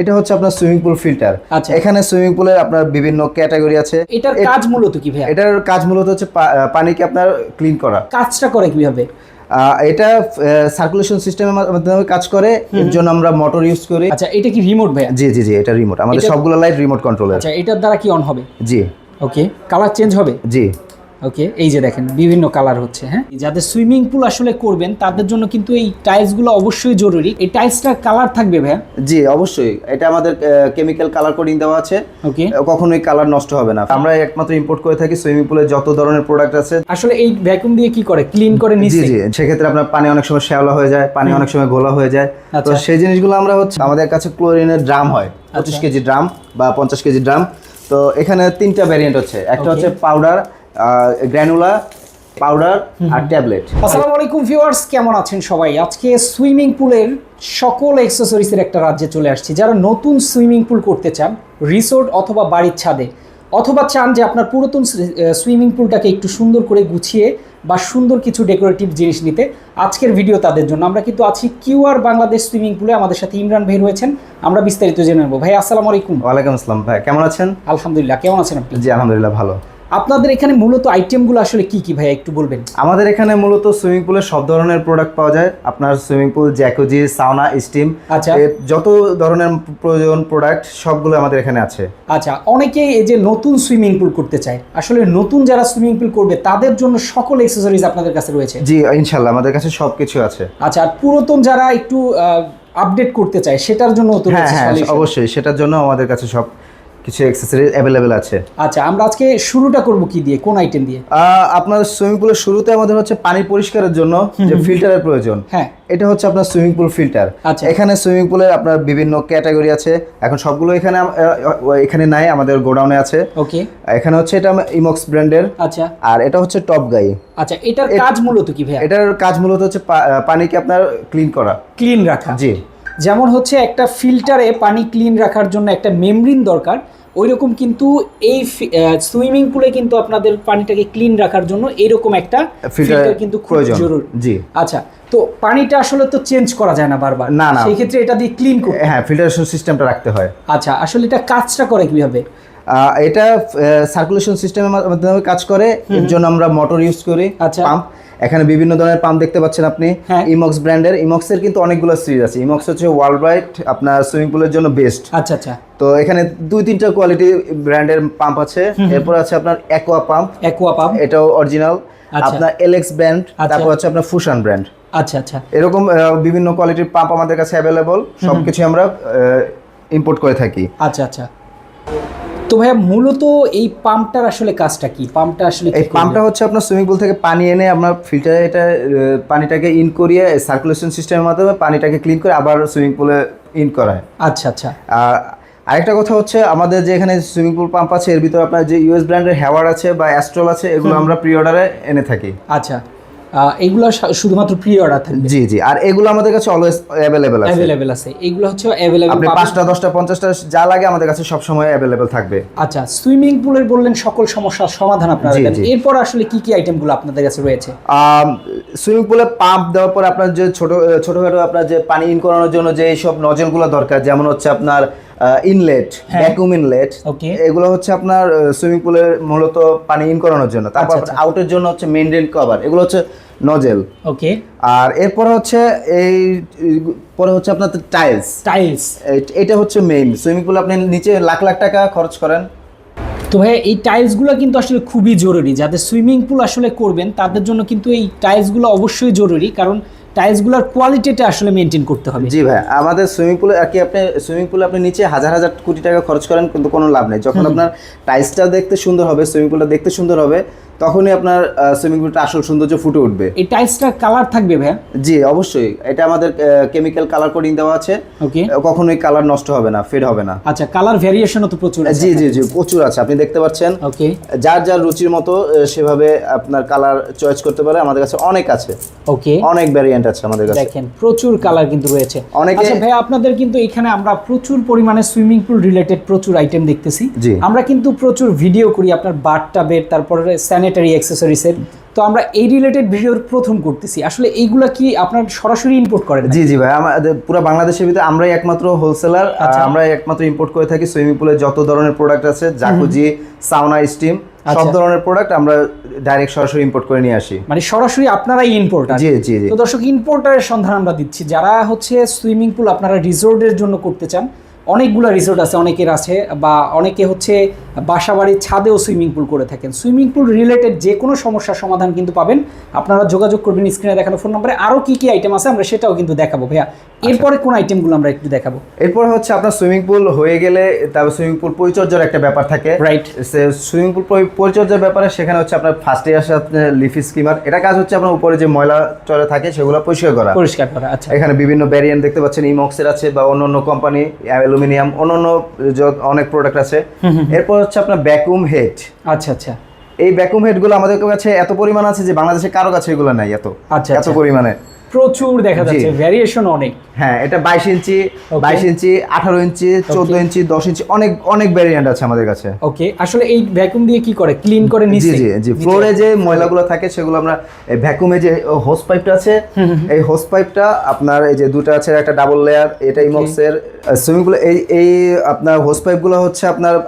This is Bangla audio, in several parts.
এটা হচ্ছে আপনার সুইমিং পুল ফিল্টার। আচ্ছা। এখানে সুইমিং পুলের আপনার বিভিন্ন ক্যাটাগরি আছে। এটার কাজ মূলত কি ভাইয়া? এটার কাজ মূলত হচ্ছে পানিকে আপনার ক্লিন করা। কাজটা করে কিভাবে? এটা সার্কুলেশন সিস্টেমের মাধ্যমে কাজ করে। এর জন্য আমরা মোটর ইউজ করি। আচ্ছা, এটা কি রিমোট ভাইয়া? জি জি জি, এটা রিমোট। আমাদের সবগুলো লাইট রিমোট কন্ট্রোলের। আচ্ছা, এটার দ্বারা কি অন হবে? জি। ওকে, কালার চেঞ্জ হবে? জি। ওকে, এই যে দেখেন বিভিন্ন কালার হচ্ছে। হ্যাঁ, যাদের সুইমিং পুল আসলে করবেন তাদের জন্য কিন্তু এই টাইলসগুলো অবশ্যই জরুরি। এই টাইলসটার কালার থাকবে ভাইয়া? জি অবশ্যই, এটা আমাদের কেমিক্যাল কালার কোডিং দেওয়া আছে। ওকে, কখনোই কালার নষ্ট হবে না। আমরা একমাত্র ইম্পোর্ট করে থাকি সুইমিং পুলে যত ধরনের প্রোডাক্ট আছে। আসলে এই ভ্যাকুয়াম দিয়ে কি করে? ক্লিন করে নিচে? জি জি, সেক্ষেত্রে আপনার পানি অনেক সময় শ্যাওলা হয়ে যায়, পানি অনেক সময় ঘোলা হয়ে যায়। তো সেই জিনিসগুলো আমরা হচ্ছে আমাদের কাছে ক্লোরিনের ড্রাম হয়, 25 কেজি ড্রাম বা 50 কেজি ড্রাম। তো এখানে তিনটা ভ্যারিয়েন্ট হচ্ছে, একটা হচ্ছে পাউডার, গ্র্যানুলা পাউডার আর ট্যাবলেট। আসসালামু আলাইকুম ভিউয়ার্স, কেমন আছেন সবাই? আজকে সুইমিং পুলের সকল অ্যাক্সেসরিজের একটা রাজ্যে চলে আসছি। যারা নতুন সুইমিং পুল করতে চান রিসোর্ট অথবা বাড়ির ছাদে, অথবা চান যে আপনার পুরাতন সুইমিং পুলটাকে একটু সুন্দর করে গুছিয়ে বা সুন্দর কিছু ডেকোরেটিভ জিনিস নিতে, আজকের ভিডিও তাদের জন্য। আমরা কিন্তু আছি কিউআর বাংলাদেশ সুইমিং পুলে। আমাদের সাথে ইমরান ভাই রয়েছেন, আমরা বিস্তারিত জেনে নেব। ভাই আসসালামু আলাইকুম। ওয়ালাইকুম আসসালাম। ভাই কেমন আছেন? আলহামদুলিল্লাহ, কেমন আছেন আপনি? জি আলহামদুলিল্লাহ ভালো। আপনাদের এখানে মূলত আইটেমগুলো আসলে কি কি ভাইয়া একটু বলবেন? আমাদের এখানে মূলত সুইমিং পুলের সব ধরনের প্রোডাক্ট পাওয়া যায়। আপনার সুইমিং পুল, জ্যাকুজি, সাউনা, স্টিম, আচ্ছা, যত ধরনের প্রয়োজন প্রোডাক্ট সবগুলো আমাদের এখানে আছে। আচ্ছা, অনেকেই এই যে নতুন সুইমিং পুল করতে চায়, আসলে নতুন যারা সুইমিং পুল করবে তাদের জন্য সকল অ্যাক্সেসরিজ আপনাদের কাছে রয়েছে? জি ইনশাল্লাহ আমাদের কাছে সবকিছু আছে। আচ্ছা, আর পুরাতন যারা একটু আপডেট করতে চায় সেটার জন্য তো হ্যাঁ রয়েছে হ্যাঁ solution? অবশ্যই, সেটার জন্য আমাদের কাছে সব কিছু অ্যাক্সেসরিজ অ্যাভেলেবেল আছে। আচ্ছা, আমরা আজকে শুরুটা করব কি দিয়ে, কোন আইটেম দিয়ে? আপনার সুইমিং পুলের শুরুতে আমাদের হচ্ছে পানি পরিষ্কারের জন্য যে ফিল্টারের প্রয়োজন। হ্যাঁ, এটা হচ্ছে আপনার সুইমিং পুল ফিল্টার। আচ্ছা, এখানে সুইমিং পুলের আপনার বিভিন্ন ক্যাটাগরি আছে। এখন সবগুলো এখানে নাই, আমাদের গোডাউনে আছে। ওকে, এখানে হচ্ছে এটা ইমক্স ব্র্যান্ডের। আচ্ছা, আর এটা হচ্ছে টপ গাই। আচ্ছা, এটার কাজ মূলত কি ভাইয়া? এটার কাজ মূলত হচ্ছে পানিকে আপনার ক্লিন করা, ক্লিন রাখা। জি। যেমন হচ্ছে একটা ফিল্টারে পানি ক্লিন রাখার জন্য একটা মেমব্রেন দরকার, ওইরকম কিন্তু এই সুইমিং পুলে কিন্তু আপনাদের পানিটাকে ক্লিন রাখার জন্য এরকম একটা ফিল্টার কিন্তু খুব জরুরি। জি। আচ্ছা, তো পানিটা আসলে তো চেঞ্জ করা যায় না বারবার, না না, সেই ক্ষেত্রে এটা দিয়ে ক্লিন করতে, হ্যাঁ ফিল্টারেশন সিস্টেমটা রাখতে হয়। আচ্ছা, আসলে এটা কাজটা করে কিভাবে? এটা সার্কুলেশন সিস্টেমের মাধ্যমে কাজ করে। এর জন্য আমরা মোটর ইউজ করি, আচ্ছা, পাম্প। এখানে বিভিন্ন ধরনের পাম্প দেখতে পাচ্ছেন আপনি, ইমক্স ব্র্যান্ডের। ইমক্সের কিন্তু অনেকগুলো সিরিজ আছে। ইমক্স হচ্ছে ওয়ার্ল্ড ওয়াইড আপনার সুইমিং পুলের জন্য বেস্ট। আচ্ছা আচ্ছা, তো এখানে 2-3টা কোয়ালিটি ব্র্যান্ডের পাম্প আছে। এরপর আছে আপনার অ্যাকোয়া পাম্প, এটাও অরিজিনাল। আপনার এলএক্স ব্র্যান্ড, তারপর হচ্ছে আপনার ফুশন ব্র্যান্ড। আচ্ছা আচ্ছা, এরকম বিভিন্ন কোয়ালিটির পাম্প আমাদের কাছে অ্যাভেলেবল। সবকিছু আমরা ইম্পোর্ট করে থাকি। আচ্ছা আচ্ছা, তো ভাইয়া মূলত এই পাম্পটার আসলে কাজটা কি? পাম্পটা আসলে এই পাম্পটা হচ্ছে আপনার সুইমিং পুল থেকে পানি এনে আপনার ফিল্টারে এটা পানিটাকে ইন করিয়ে সার্কুলেশন সিস্টেমের মাধ্যমে পানিটাকে ক্লিন করে আবার সুইমিং পুলে ইন করায়। আচ্ছা আচ্ছা, আরেকটা কথা হচ্ছে আমাদের যে এখানে সুইমিং পুল পাম্প আছে এর ভিতরে আপনার যে ইউএস ব্র্যান্ডের হ্যাওয়ার আছে বা অ্যাস্ট্রল আছে, এগুলো আমরা প্রি অর্ডারে এনে থাকি। আচ্ছা, এগুলো শুধুমাত্র প্রি অর্ডার থাকবে? জি জি, আর এগুলো আমাদের কাছে অলওয়েজ অ্যাভেলেবল আছে। এগুলো হচ্ছে অ্যাভেলেবল, আপনি 5টা 10টা 50টা যা লাগে আমাদের কাছে সব সময় অ্যাভেলেবল থাকবে। আচ্ছা, সুইমিং পুলের বললেন সকল সমস্যার সমাধান আপনারা দেন। এরপর আসলে কি কি আইটেমগুলো আপনাদের কাছে রয়েছে? সুইমিং পুলে পাম্প দেওয়ার পর আপনার যে ছোটখাটো আপনার যে পানি ইন করানোর জন্য যে সব নজলগুলো দরকার, যেমন হচ্ছে আপনার ইনলেট, ভ্যাকুয়াম ইনলেট, এগুলো হচ্ছে আপনার সুইমিং পুলের মূলত পানি ইন করানোর জন্য। তারপর আউটের জন্য হচ্ছে মেইনটেইন কভার, এগুলো হচ্ছে নজেল। ওকে, আর এরপর হচ্ছে পরে হচ্ছে আপনার টাইলস। এটা হচ্ছে মেইন। সুইমিং পুলে আপনি নিচে লাখ লাখ টাকা খরচ করেন। তো ভাই এই টাইলসগুলো কিন্তু আসলে খুবই জরুরি। যাদের সুইমিং পুল আসলে করবেন তাদের জন্য কিন্তু এই টাইলসগুলো অবশ্যই জরুরি, কারণ টাইলসগুলোর কোয়ালিটিটা আসলে মেনটেন করতে হবে। জি ভাই, আমাদের সুইমিং পুলে আর কি আপনি সুইমিং পুলে আপনি নিচে হাজার হাজার কোটি টাকা খরচ করেন কিন্তু কোনো লাভ নেই। যখন আপনার টাইলসটা দেখতে সুন্দর হবে, সুইমিং পুলটা দেখতে সুন্দর হবে, তখনই আপনার সুইমিং পুলটা আসল সৌন্দর্য ফুটে উঠবে। এই টাইলসটার কালার থাকবে ভাই? জি অবশ্যই, এটা আমাদের কেমিক্যাল কালার কোডিং দেওয়া আছে। ওকে, কখনোই কালার নষ্ট হবে না, ফেড হবে না। আচ্ছা, কালার ভেরিয়েশনও তো প্রচুর আছে? জি জি জি, প্রচুর আছে, আপনি দেখতে পাচ্ছেন। ওকে, যার যার রুচির মতো সেভাবে আপনার কালার চয়েস করতে পারে। আমাদের কাছে অনেক আছে। ওকে, অনেক ভ্যারিয়েন্ট আছে আমাদের কাছে। দেখেন প্রচুর কালার কিন্তু রয়েছে। আচ্ছা ভাই, আপনাদের কিন্তু এখানে আমরা প্রচুর পরিমাণে সুইমিং পুল রিলেটেড প্রচুর আইটেম দেখতেছি। আমরা কিন্তু প্রচুর ভিডিও করি আপনার বাথটাবের, তারপরে স্যানিটারি অ্যাক্সেসরিজের, তো আমরা এই রিলেটেড ভিডিওর প্রথম করতেছি, আসলে এইগুলা কি আপনার সরাসরি ইম্পোর্ট করেন? জি জি ভাই, আমাদের পুরো বাংলাদেশের ভিতরে আমরাই একমাত্র হোলসেলার, আমরাই একমাত্র ইম্পোর্ট করে থাকি। সুইমিং পুলে যত ধরনের প্রোডাক্ট আছে, জাকুজি, সাউনা, স্টিম, সব ধরনের প্রোডাক্ট আমরা ডাইরেক্ট সরাসরি ইম্পোর্ট করে নিয়ে আসি। মানে সরাসরি আপনারাই ইম্পোর্টার? জি জি জি। তো দর্শক, ইম্পোর্টারের সন্ধান আমরা দিচ্ছি। যারা হচ্ছে সুইমিং পুল আপনারা রিসোর্টের জন্য করতে চান, অনেকগুলো রিসোর্ট আছে, অনেকের আছে, বা অনেকে হচ্ছে বাসা বাড়ির ছাদেও সুইমিং পুল করে থাকেন। সুইমিং পুল রিলেটেড যে কোনো সমস্যার সমাধান কিন্তু পাবেন। আপনারা যোগাযোগ করবেন স্ক্রিনে দেখানো ফোন নম্বরে। আরও কী কী আইটেম আছে আমরা সেটাও কিন্তু দেখাবো ভাইয়া। এরপরে কোন আইটেমগুলো আমরা একটু দেখাবো? এরপর হচ্ছে আপনার সুইমিং পুল হয়ে গেলে তারপর সুইমিং পুল পরিচর্যার একটা ব্যাপার থাকে, রাইট? সুইমিং পুল পরিচর্যার ব্যাপারে সেখানে হচ্ছে আপনার ফার্স্টে আসে আপনার লিফি স্কিমার। এটা কাজ হচ্ছে আপনার উপরে যে ময়লা চলে থাকে সেগুলো পরিষ্কার করা। আচ্ছা, এখানে বিভিন্ন ভ্যারিয়েন্ট দেখতে পাচ্ছেন, ইমক্সের আছে বা অন্য কোম্পানি, অ্যালুমিনিয়াম, অন্য অনেক প্রোডাক্ট আছে। এরপর হচ্ছে আপনার ভ্যাকুয়াম হেড। আচ্ছা আচ্ছা। এই ভ্যাকুয়াম হেডগুলো আমাদের কাছে এত পরিমাণ আছে যে বাংলাদেশে কারো কাছে এগুলো নাই, এত পরিমাণে প্রচুর দেখা যাচ্ছে, ভ্যারিয়েশন অনেক। হ্যাঁ, এটা 22 ইঞ্চি, 18 ইঞ্চি, 14 ইঞ্চি, 10 ইঞ্চি, অনেক ভ্যারিয়েন্ট আছে আমাদের কাছে। ওকে, আসলে এই ভ্যাকুয়াম দিয়ে কি করে? ক্লিন করে নিচে? জি জি জি, ফ্লোরে যে ময়লাগুলো থাকে সেগুলো আমরা এই ভ্যাকুয়ামে যে হোস পাইপটা আছে, এই হোস পাইপটা আপনার এই যে দুটো আছে, একটা ডাবল লেয়ার, এটা ইমক্সের। সুইমিং পুলে এই আপনার হোস পাইপগুলো হচ্ছে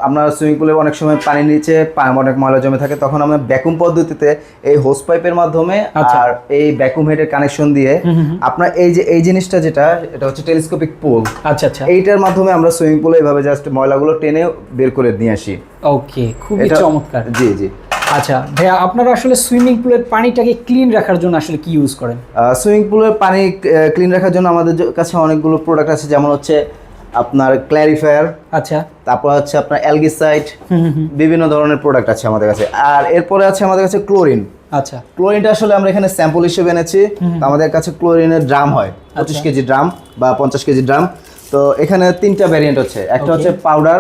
আপনার সুইমিং পুলে অনেক সময় পানির নিচে অনেক ময়লা জমে থাকে, তখন আমরা ভ্যাকুয়াম পদ্ধতিতে এই হোস পাইপের মাধ্যমে আর এই ভ্যাকুয়াম হেডের কানেকশন দিয়ে আপনার এই জিনিসটা যেটা, এটা হচ্ছে টেলিস্কোপিক পুল। আচ্ছা আচ্ছা। এইটার মাধ্যমে আমরা সুইমিং পুলে এইভাবে জাস্ট ময়লাগুলো টেনে বের করে নিয়ে আসি। ওকে, খুবই চমৎকার। জি জি। আচ্ছা ভাইয়া, আপনারা আসলে সুইমিং পুলের পানিটাকে ক্লিন রাখার জন্য আসলে কি ইউজ করেন? সুইমিং পুলের পানি ক্লিন রাখার জন্য আমাদের কাছে অনেকগুলো প্রোডাক্ট আছে, যেমন হচ্ছে আপনার ক্ল্যারিফায়ার, আচ্ছা, তারপর হচ্ছে আপনার অ্যালগিসাইড, বিভিন্ন ধরনের প্রোডাক্ট আছে আমাদের কাছে। আর এরপরে আছে আমাদের কাছে ক্লোরিন। আচ্ছা, ক্লোরিনটা আসলে আমরা এখানে স্যাম্পল হিসেবে এনেছি। আমাদের কাছে ক্লোরিনের ড্রাম হয় 25 কেজি ড্রাম বা 50 কেজি ড্রাম। তো এখানে 3টা ভ্যারিয়েন্ট হচ্ছে, একটা হচ্ছে পাউডার,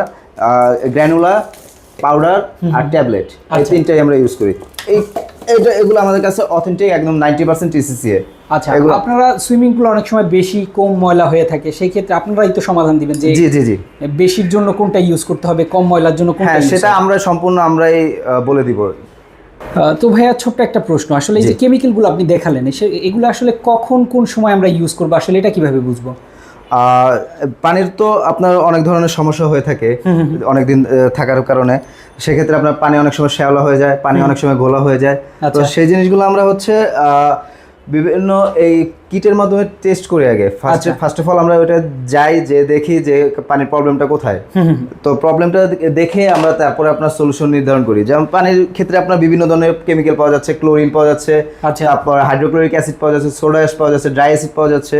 গ্র্যানুলা পাউডার আর ট্যাবলেট। এই 3টাই আমরা ইউজ করি। এগুলো আমাদের কাছে অথেন্টিক, একদম 90% টিসিসি। আচ্ছা, আপনারা সুইমিং পুল অনেক সময় বেশি কম ময়লা হয়ে থাকে, সেই ক্ষেত্রে আপনারাই তো সমাধান দিবেন যে জি জি জি, বেশির জন্য কোনটা ইউজ করতে হবে, কম ময়লার জন্য কোনটা? হ্যাঁ, সেটা আমরা সম্পূর্ণ আমরাই বলে দিব। তো ভাইয়া, ছোট্ট একটা প্রশ্ন, আসলে এই যে কেমিক্যালগুলো আপনি দেখালেন, এগুলো আসলে কখন কোন সময় আমরা ইউজ করবো, আসলে এটা কিভাবে বুঝবো? পানির তো আপনার অনেক ধরনের সমস্যা হয়ে থাকে অনেকদিন থাকার কারণে। সেক্ষেত্রে আপনার পানি অনেক সময় শ্যাওলা হয়ে যায়, পানি অনেক সময় ঘোলা হয়ে যায়। তো সেই জিনিসগুলো আমরা হচ্ছে বিভিন্ন এই কিটের মাধ্যমে টেস্ট করি আগে। ফার্স্ট অফ অল আমরা ওটা যাই, যে দেখি যে পানির প্রবলেমটা কোথায়। তো প্রবলেমটা দেখে আমরা তারপরে আপনার সলিউশন নির্ধারণ করি। যেমন পানির ক্ষেত্রে আপনার বিভিন্ন ধরনের কেমিক্যাল পাওয়া যাচ্ছে, ক্লোরিন পাওয়া যাচ্ছে, তারপর হাইড্রোক্লোরিক অ্যাসিড পাওয়া যাচ্ছে, সোডা অ্যাশ পাওয়া যাচ্ছে, ড্রাই অ্যাসিড পাওয়া যাচ্ছে,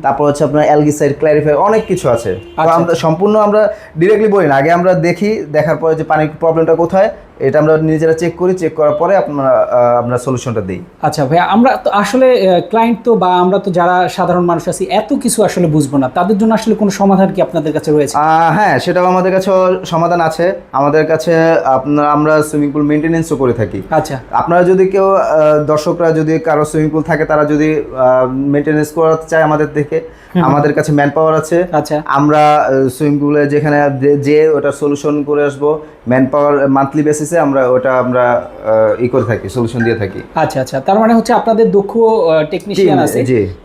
তারপর হচ্ছে আপনার অ্যালগিসাইড, ক্ল্যারিফায়ার, অনেক কিছু আছে। তো আমরা সম্পূর্ণ আমরা ডিরেক্টলি বলি না, আগে আমরা দেখি, দেখার পরে যে পানির প্রবলেমটা কোথায় এটা আমরা নিজেরা চেক করি, চেক করার পরে আমরা সলিউশনটা দিই। আচ্ছা ভাইয়া, আমরা তো আসলে ক্লায়েন্ট তো, বা আমরা তো যারা সাধারণ মানুষ আছি, এত কিছু আসলে বুঝবো না, তাদের জন্য আসলে কোনো সমাধান কি আপনাদের কাছে রয়েছে? হ্যাঁ, সেটাও আমাদের কাছে সমাধান আছে। আমাদের কাছে আমরা সুইমিং পুল মেনটেনেন্সও করে থাকি। আচ্ছা, আপনারা যদি কেউ দর্শকরা যদি কারো সুইমিং পুল থাকে, তারা যদি মেনটেনেন্স করাতে চায় আমাদের থেকে, আমাদের কাছে ম্যান পাওয়ার আছে। আচ্ছা, আমরা সুইমিং পুলে যেখানে যে ওটা সলিউশন করে আসবো, ম্যান পাওয়ার মান্থলি বেসিসে আমরা করে থাকি, সলিউশন দিয়ে থাকি। আচ্ছা আচ্ছা, তার মানে হচ্ছে আপনাদের দক্ষ টেকনিশিয়ান আছে,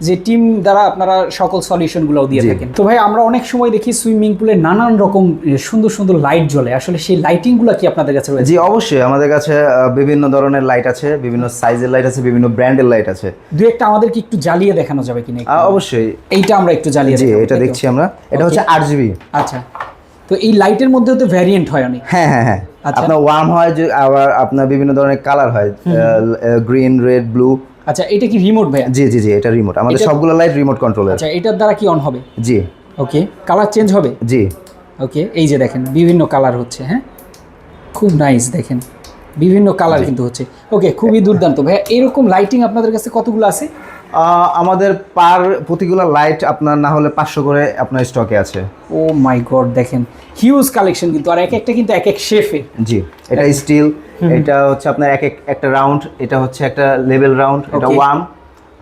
যে টিম দ্বারা আপনারা সকল সলিউশনগুলো দিয়ে থাকেন। তো ভাই, আমরা অনেক সময় দেখি সুইমিং পুলে নানান রকম সুন্দর সুন্দর লাইট জ্বলে, আসলে সেই লাইটিংগুলো কি আপনাদের কাছে রয়েছে? জি, অবশ্যই আমাদের কাছে বিভিন্ন ধরনের লাইট আছে, বিভিন্ন সাইজের লাইট আছে, বিভিন্ন ব্র্যান্ডের লাইট আছে। দুই একটা আমাদের কি একটু জ্বালিয়ে দেখানো যাবে কিনা? অবশ্যই, এইটা আমরা একটু জ্বালিয়ে দেখাবো। এটা দেখছি আমরা, এটা হচ্ছে RGB। আচ্ছা, তো এই লাইটের মধ্যেও তো ভ্যারিয়েন্ট হয় অনেক? হ্যাঁ হ্যাঁ হ্যাঁ, আপনার ওয়ার্ম হয়, যে আবার আপনার বিভিন্ন ধরনের কালার হয়, গ্রিন, রেড, ব্লু। আচ্ছা, এটা কি রিমোট ভাই? জি জি জি, এটা রিমোট, আমাদের সবগুলো লাইট রিমোট কন্ট্রোলের। আচ্ছা, এটার দ্বারা কি অন হবে? জি। ওকে, কালার চেঞ্জ হবে? জি। ওকে, এই যে দেখেন বিভিন্ন কালার হচ্ছে। হ্যাঁ, খুব নাইস, দেখেন বিভিন্ন কালার কিন্তু হচ্ছে। ওকে, খুবই দুর্দান্ত ভাইয়া। এরকম লাইটিং আপনাদের কাছে কতগুলো আছে? আমাদের প্রতিগুলো লাইট আপনার না হলে 500 করে আপনার স্টকে আছে। ও মাই গড, দেখেন হিউজ কালেকশন কিন্তু, আর এক একটা কিন্তু এক এক শেফে। জি, এটা স্টিল, এটা হচ্ছে আপনার একটা রাউন্ড, এটা হচ্ছে একটা লেভেল রাউন্ড, এটা ওয়ার্ম।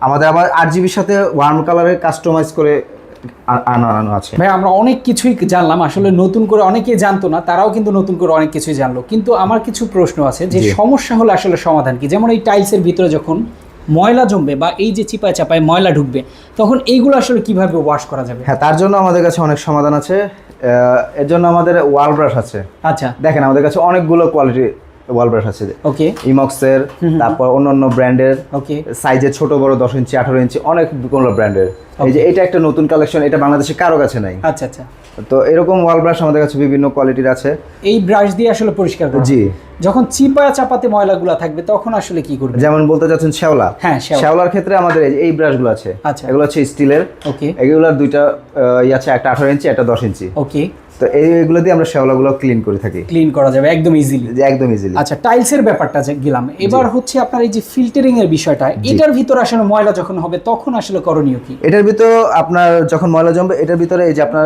আমাদের আবার RGBর সাথে ওয়ার্ম কালারে কাস্টমাইজ করে আনানো আছে। ভাই আমরা অনেক কিছুই জানলাম, আসলে নতুন করে অনেকেই জানতো না, তারাও কিন্তু নতুন করে অনেক কিছুই জানলো। কিন্তু আমার কিছু প্রশ্ন আছে যে সমস্যা হলে আসলে সমাধান কি? যেমন এই টাইলসের ভিতরে যখন ময়লা জমবে বা এই যে চিপায় চাপায় ময়লা ঢুকবে, তখন এইগুলো আসলে কিভাবে ওয়াশ করা যাবে? হ্যাঁ, তার জন্য আমাদের কাছে অনেক সমাধান আছে। এর জন্য আমাদের ওয়াল ব্রাশ আছে। আচ্ছা, দেখেন আমাদের কাছে অনেকগুলো কোয়ালিটি ওয়াল ব্রাশ আছে। ওকে, ইমক্সের, তারপর অন্যান্য ব্র্যান্ডের, ওকে, সাইজে ছোট বড় 10 ইঞ্চি 18 ইঞ্চি অনেকগুলো ব্র্যান্ডের। এই যে এটা একটা নতুন কালেকশন, এটা বাংলাদেশে কারো কাছে নাই। আচ্ছা আচ্ছা। তো এরকম ওয়াল ব্রাশ আমাদের কাছে বিভিন্ন কোয়ালিটির আছে। এই ব্রাশ দিয়ে আসলে পরিষ্কার করব। জি। যখন চিপায় চাপাতে ময়লাগুলো থাকবে তখন আসলে কি করবে? যেমন বলতে যাচ্ছেন শ্যাওলা, হ্যাঁ, শ্যাওলার ক্ষেত্রে আমাদের এই ব্রাশগুলো আছে। আচ্ছা, এগুলো হচ্ছে স্টিলের। ওকে, এগুলোর দুইটা আছে, একটা 18 ইঞ্চি একটা 10 ইঞ্চি। ওকে। তো এইগুলো দিয়ে আমরা শ্যাওলাগুলো ক্লিন করে থাকি। ক্লিন করা যাবে একদম ইজিলি। একদম ইজিলি। আচ্ছা, টাইলসের ব্যাপারটা যে গেলাম, এবার হচ্ছে আপনার এই যে ফিল্টারিং এর বিষয়টা, এটার ভিতর আসলে ময়লা যখন হবে তখন আসলে করণীয় কি? এটার ভিতর আপনার যখন ময়লা জমবে, এটার ভিতরে এই যে আপনার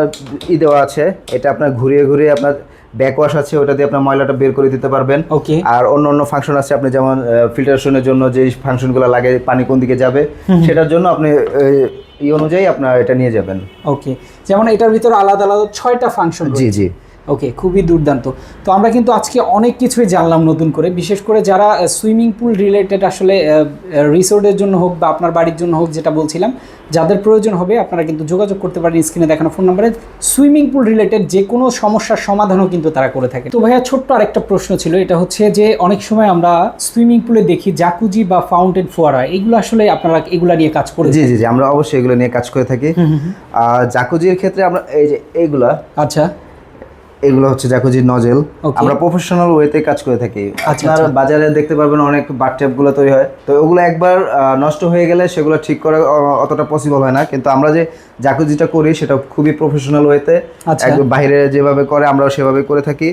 দেওয়া আছে, এটা আপনার ঘুরিয়ে ঘুরিয়ে আপনার ব্যাক ওয়াশ আছে, ওটা দিয়ে আপনার ময়লাটা বের করে দিতে পারবেন। ওকে। আর অন্য অন্য ফাংশন আছে, আপনি যেমন ফিল্টারেশনের জন্য যে ফাংশনগুলো লাগে, পানি কোন দিকে যাবে সেটার জন্য আপনি এই অনুযায়ী আপনার এটা নিয়ে যাবেন। ওকে, যেমন এটার ভিতর আলাদা আলাদা 6টা ফাংশন। জি জি। ওকে, খুবই দুর্দান্ত। তো আমরা কিন্তু আজকে অনেক কিছুই জানলাম নতুন করে, বিশেষ করে যারা সুইমিং পুল রিলেটেড আসলে রিসোর্টের জন্য হোক বা আপনার বাড়ির জন্য হোক, যেটা বলছিলাম, যাদের প্রয়োজন হবে আপনারা কিন্তু যোগাযোগ করতে পারেন স্ক্রিনে দেখানো ফোন নাম্বারে। সুইমিং পুল রিলেটেড যে কোনো সমস্যার সমাধানও কিন্তু তারা করে থাকে। তো ভাইয়া ছোট্ট আরেকটা প্রশ্ন ছিল, এটা হচ্ছে যে অনেক সময় আমরা সুইমিং পুলে দেখি জাকুজি বা ফাউন্টেন ফোয়ারা, এগুলো আসলে আপনারা এগুলা নিয়ে কাজ করে? জি জি জি, আমরা অবশ্যই এগুলো নিয়ে কাজ করে থাকি। জাকুজির ক্ষেত্রে আমরা এই যে এইগুলা, আচ্ছা, এগুলো হচ্ছে জাকুজির নজেল, আমরা প্রফেশনাল ওয়েতে কাজ করে থাকি। আপনার বাজারে দেখতে পারবেন অনেক বাথট্যাপগুলো তৈরি হয়, তো ওগুলো একবার নষ্ট হয়ে গেলে সেগুলো ঠিক করা অতটা পসিবল হয় না। কিন্তু আমরা যে জাকুজিটা করি সেটা খুবই প্রফেশনাল ওয়েতে, একদম বাইরে যেভাবে করে আমরাও সেভাবে করে থাকি।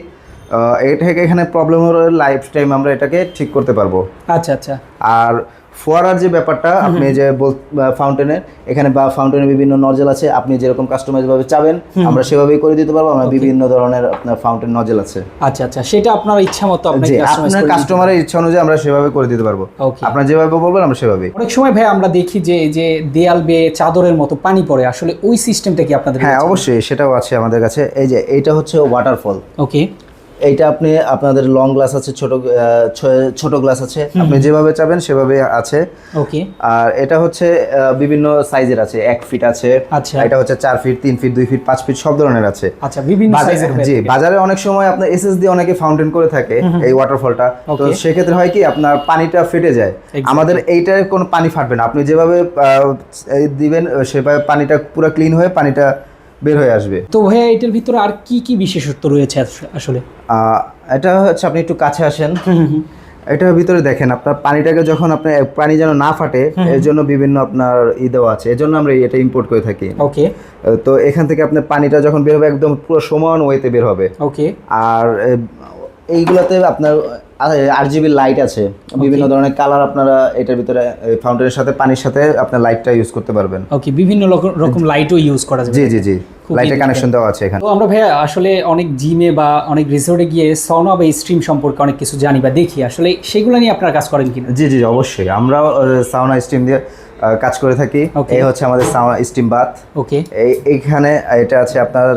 এটাকে এখানে প্রবলেম হলে লাইফ টাইম আমরা এটাকে ঠিক করতে পারবো। আচ্ছা আচ্ছা। আর ফোয়ারার যে ব্যাপারটা, আপনি যে ফাউন্টেনের, এখানে বা ফাউন্টেনের বিভিন্ন নজেল আছে, আপনি যেরকম কাস্টমাইজ ভাবে চাবেন আমরা সেভাবেই করে দিতে পারবো। আমরা বিভিন্ন ধরনের আপনার ফাউন্টেন নজেল আছে। আচ্ছা আচ্ছা, সেটা আপনার ইচ্ছা মতো আপনার কাস্টমারের ইচ্ছা অনুযায়ী আমরা সেভাবে করে দিতে পারবো। আপনার যেভাবে বলবেন আমরা সেভাবেই। অনেক সময় ভাই আমরা দেখি যে এই যে দেয়াল বেয়ে চাদরের মতো পানি পড়ে, আসলে ওই সিস্টেমটা কি আপনাদের? হ্যাঁ অবশ্যই, সেটাও আছে আমাদের কাছে। এই যে এইটা হচ্ছে ওয়াটারফল। ওকে, এইটা আপনি আপনাদের লং গ্লাস আছে, ছোট গ্লাস আছে, আপনি যেভাবে চাবেন সেভাবে আছে। ওকে। আর এটা হচ্ছে বিভিন্ন সাইজের আছে, 1 ফিট আছে, এটা হচ্ছে 4 ফিট, 3 ফিট, 2 ফিট, 5 ফিট, সব ধরনের আছে। আচ্ছা, বিভিন্ন সাইজের। জি, বাজারে অনেক সময় আপনার এসএস দিয়ে অনেকে ফাউন্টেন করে থাকে এই ওয়াটারফলটা, তো সেক্ষেত্রে হয় কি আপনার পানিটা ফেটে যায়। আমাদের এইটার কোনো পানি ফাটবে না, আপনি যেভাবে দিবেন সেভাবে পানিটা পুরো ক্লিন হয়ে পানিটা বের হয়ে আসবে। তো ভাইয়া এটার ভিতরে আর কি কি বিশেষত্ব রয়েছে আসলে? এটা হচ্ছে, আপনি একটু কাছে আসেন, এটার ভিতরে দেখেন আপনার পানিটাকে যখন আপনার পানি যেন না ফাটে এর জন্য বিভিন্ন আপনার দেওয়া আছে, এর জন্য আমরা এটা ইম্পোর্ট করে থাকি। ওকে। তো এখান থেকে আপনার পানিটা যখন বের হবে একদম পুরো সমান ওয়েতে বের হবে। ওকে। আর এইগুলাতে আপনার RGB লাইট আছে, বিভিন্ন ধরনের কালার আপনারা এটার ভিতরে ফাউন্টেনের সাথে পানির সাথে আপনার লাইটটা ইউজ করতে পারবেন। ওকে, বিভিন্ন রকম লাইটও ইউজ করা যাবে। জি জি জি, লাইটের কানেকশন দেওয়া আছে এখানে। তো আমরা ভাইয়া আসলে অনেক জিমে বা অনেক রিসোর্টে গিয়ে সাউনা বা স্ট্রিম সম্পর্কে অনেক কিছু জানি বা দেখি, আসলে সেগুলো নিয়ে আপনারা কাজ করেন কিনা? জি জি অবশ্যই, আমরাও সাউনা স্টিম দিয়ে কাজ করে থাকি। এই হচ্ছে আমাদের সাউনা স্টিম বাথ। ওকে। এইখানে এটা আছে আপনার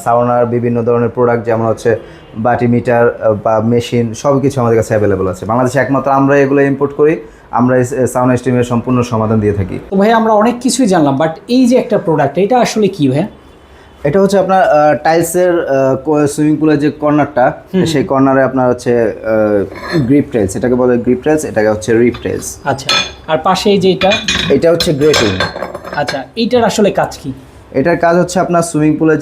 সাউনার বিভিন্ন ধরনের প্রোডাক্ট, যেমন হচ্ছে বাটি মিটার বা মেশিন, সব কিছু আমাদের কাছে অ্যাভেলেবল আছে। বাংলাদেশে একমাত্র আমরা এগুলো ইম্পোর্ট করি, আমরা সাউনা স্টিমের সম্পূর্ণ সমাধান দিয়ে থাকি। তো ভাই আমরা অনেক কিছুই জানলাম, বাট এই যে একটা প্রোডাক্ট, এটা আসলে কি ভাইয়া? এটা হচ্ছে আপনার টাইলসের সুইমিং পুলের যে কর্নারটা, সেই কর্নারে আপনার হচ্ছে গ্রিপ টাইলস, এটাকে বলে গ্রিপ টাইলস, এটাকে হচ্ছে রিপ টাইলস। আচ্ছা, আর পাশে এই যে এটা হচ্ছে গ্রেটিং। আচ্ছা, এইটার আসলে কাজ কি? এটার কাজ হচ্ছে আপনার সুইমিং পুলের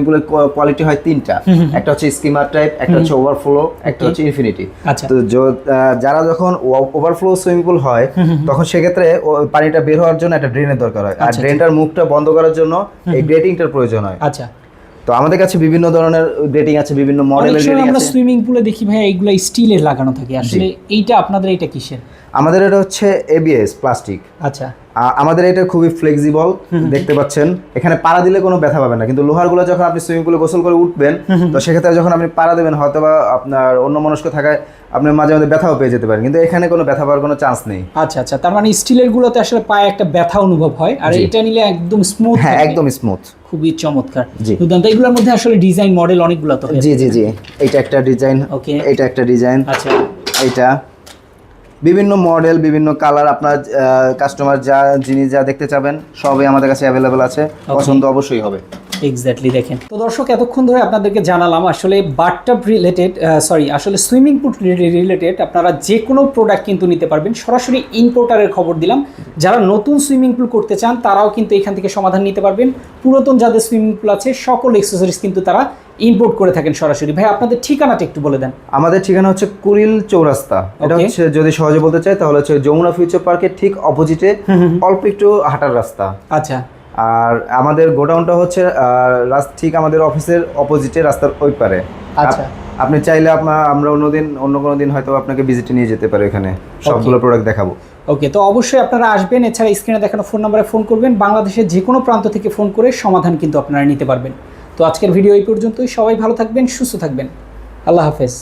পুলের কোয়ালিটি হয় 3টা, একটা হচ্ছে স্কিমার টাইপ, একটা হচ্ছে ওভারফ্লো, একটা হচ্ছে ইনফিনিটি। তো যারা যখন ওভারফ্লো সুইমিং পুল হয় তখন সেক্ষেত্রে পানিটা বের হওয়ার জন্য একটা ড্রেনের দরকার হয়, আর ড্রেনটার মুখটা বন্ধ করার জন্য এই গ্রেটিংটার প্রয়োজন হয়। আচ্ছা, তো আমাদের কাছে বিভিন্ন ধরনের গ্রেটিং আছে, বিভিন্ন মডেলের গ্রেটিং আছে। আমরা সুইমিং পুলে দেখি ভাই এইগুলা স্টিলের লাগানো থাকে, আসলে এইটা আপনাদের এটা কিসের? আমাদের এটা হচ্ছে ABS প্লাস্টিক। আচ্ছা, আমাদের এটা খুবই ফ্লেক্সিবল, দেখতে পাচ্ছেন এখানে পাড়া দিলে কোনো ব্যথা পাবেন না, কিন্তু লোহারগুলো যখন আপনি সুইমিং পুলে গোসল করে উঠবেন তো সেক্ষেত্রে যখন আপনি পাড়া দেবেন হয়তোবা আপনার অন্য মনস্ক থাকায় আপনি মাঝে মাঝে ব্যথাও পেয়ে যেতে পারেন, কিন্তু এখানে কোনো ব্যথা পাওয়ার কোনো চান্স নেই। আচ্ছা আচ্ছা, তার মানে স্টিলের গুলোতে আসলে পায়ে একটা ব্যথা অনুভব হয়, আর এটা নিলে একদম স্মুথ। হ্যাঁ, একদম স্মুথ, খুবই চমৎকার। জি। দুর্দান্ত। এগুলোর মধ্যে আসলে ডিজাইন মডেল অনেকগুলো তো। জি জি জি, এইটা একটা ডিজাইন, ওকে, এইটা একটা ডিজাইন, আচ্ছা, এইটা বিভিন্ন মডেল, বিভিন্ন কালার, আপনার কাস্টমার যিনি যা দেখতে চাবেন সবই আমাদের কাছে অ্যাভেলেবেল আছে, পছন্দ অবশ্যই হবে। এক্স্যাক্টলি। দেখেন তো দর্শক, এতক্ষণ ধরে আপনাদেরকে জানালাম আসলে বাথটাব রিলেটেড, আসলে সুইমিং পুল রিলেটেড আপনারা যে কোনো প্রোডাক্ট কিন্তু নিতে পারবেন। সরাসরি ইম্পোর্টারের খবর দিলাম, যারা নতুন সুইমিং পুল করতে চান তারাও কিন্তু এখান থেকে সমাধান নিতে পারবেন। পুরাতন যাদের সুইমিং পুল আছে সকল অ্যাক্সেসরিজ কিন্তু তারা ইম্পোর্ট করে থাকেন সরাসরি। ভাই আপনাদের ঠিকানাটা একটু বলে দেন। আমাদের ঠিকানা হচ্ছে কুড়িল চৌরাস্তা, এটা হচ্ছে যদি সহজে বলতে চাই তাহলে হচ্ছে যমুনা ফিউচার পার্কের ঠিক অপোজিটে, অল্প একটু হাঁটার রাস্তা। আচ্ছা, আর আমাদের গোডাউনটা হচ্ছে ঠিক আমাদের অফিসের অপোজিটে, রাস্তার ওই পারে। আচ্ছা, আপনি চাইলে আমরা অন্য কোনো দিন হয়তো আপনাকে ভিজিটে নিয়ে যেতে পারি, এখানে সবগুলো প্রোডাক্ট দেখাবো। ওকে, তো অবশ্যই আপনারা আসবেন। এছাড়া স্ক্রিনে দেখানো ফোন নাম্বারে ফোন করবেন, বাংলাদেশের যে কোনো প্রান্ত থেকে ফোন করে সমাধান কিন্তু আপনারা নিতে পারবেন। তো আজকের ভিডিও এই পর্যন্তই। সবাই ভালো থাকবেন, সুস্থ থাকবেন। আল্লাহ হাফেজ।